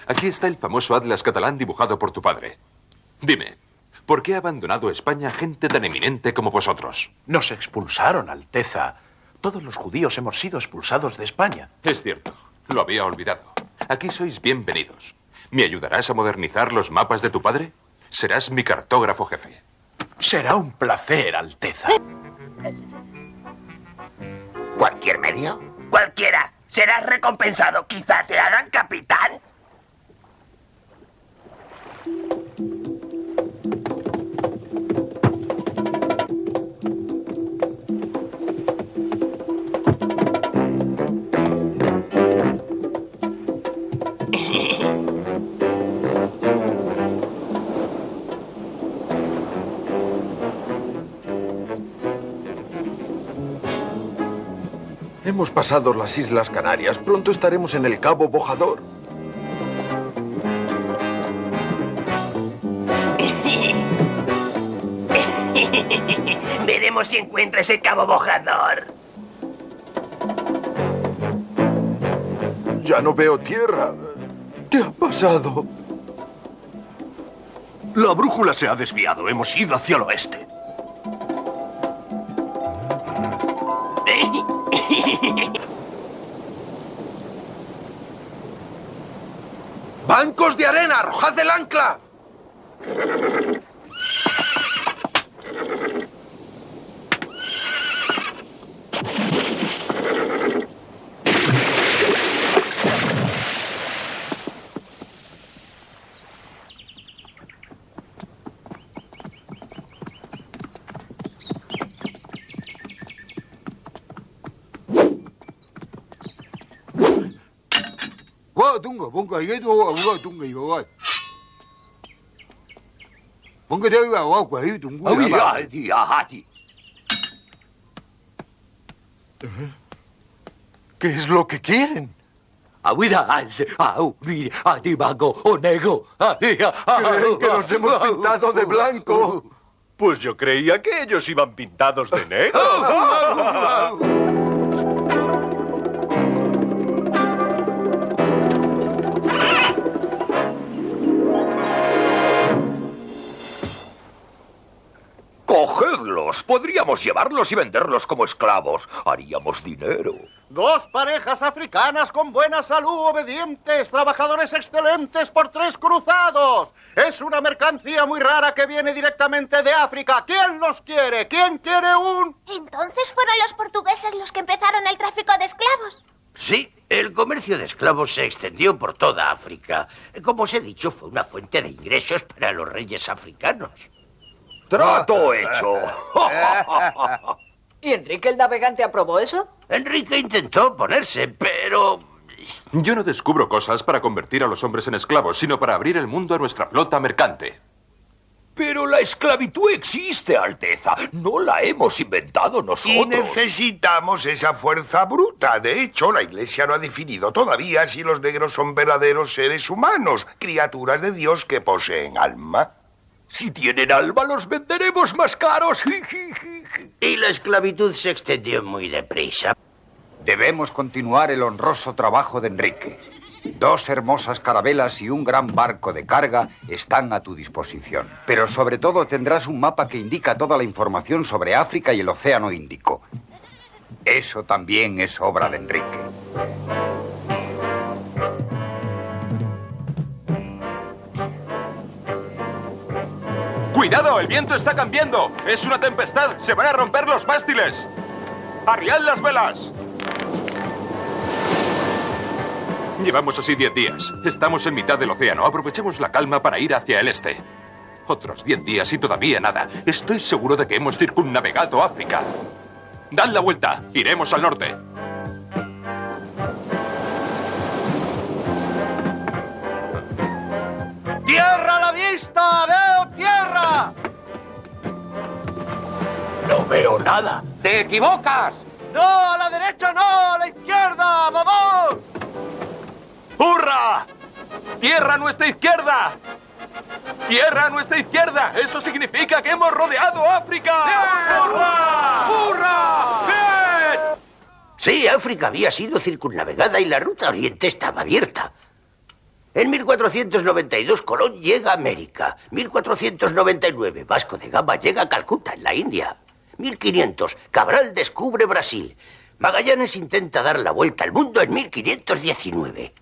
Aquí está el famoso atlas catalán dibujado por tu padre. Dime, ¿por qué ha abandonado España gente tan eminente como vosotros? Nos expulsaron, Alteza. Todos los judíos hemos sido expulsados de España. Es cierto, lo había olvidado. Aquí sois bienvenidos. ¿Me ayudarás a modernizar los mapas de tu padre? Serás mi cartógrafo jefe. Será un placer, Alteza. ¿Cualquier medio? Cualquiera. Serás recompensado. Quizá te hagan capitán. Hemos pasado las Islas Canarias. Pronto estaremos en el Cabo Bojador. Veremos si encuentra ese cabo bojador. Ya no veo tierra. ¿Qué ha pasado? La brújula se ha desviado. Hemos ido hacia el oeste. ¡Bancos de arena! ¡Arrojad el ancla! ¿Qué es lo que quieren? ¿Creen que nos hemos pintado de blanco? Pues yo creía que ellos iban pintados de negro. ¡Cogedlos! Podríamos llevarlos y venderlos como esclavos. Haríamos dinero. 2 parejas africanas con buena salud, obedientes, trabajadores excelentes por 3 cruzados. Es una mercancía muy rara que viene directamente de África. ¿Quién los quiere? ¿Quién quiere un...? ¿Entonces fueron los portugueses los que empezaron el tráfico de esclavos? Sí, el comercio de esclavos se extendió por toda África. Como os he dicho, fue una fuente de ingresos para los reyes africanos. ¡Trato hecho! ¿Y Enrique el Navegante aprobó eso? Enrique intentó oponerse, pero... Yo no descubro cosas para convertir a los hombres en esclavos, sino para abrir el mundo a nuestra flota mercante. Pero la esclavitud existe, Alteza. No la hemos inventado nosotros. Y necesitamos esa fuerza bruta. De hecho, la Iglesia no ha definido todavía si los negros son verdaderos seres humanos, criaturas de Dios que poseen alma. Si tienen alma, los venderemos más caros. Y la esclavitud se extendió muy deprisa. Debemos continuar el honroso trabajo de Enrique. 2 hermosas carabelas y un gran barco de carga están a tu disposición. Pero sobre todo tendrás un mapa que indica toda la información sobre África y el Océano Índico. Eso también es obra de Enrique. ¡Cuidado! ¡El viento está cambiando! ¡Es una tempestad! ¡Se van a romper los mástiles! ¡Arriad las velas! Llevamos así 10 días. Estamos en mitad del océano. Aprovechemos la calma para ir hacia el este. Otros 10 días y todavía nada. Estoy seguro de que hemos circunnavegado África. ¡Dad la vuelta! Iremos al norte. ¡Tierra a la vista! ¡Veo tierra! No veo nada. ¡Te equivocas! ¡No! ¡A la derecha no! ¡A la izquierda! ¡Vamos! ¡Hurra! ¡Tierra a nuestra izquierda! ¡Tierra a nuestra izquierda! ¡Eso significa que hemos rodeado África! ¡Hurra! ¡Hurra! ¡Bien! Sí, África había sido circunnavegada y la ruta oriente estaba abierta. En 1492 Colón llega a América. 1499 Vasco de Gama llega a Calcuta, en la India. 1500 Cabral descubre Brasil. Magallanes intenta dar la vuelta al mundo en 1519.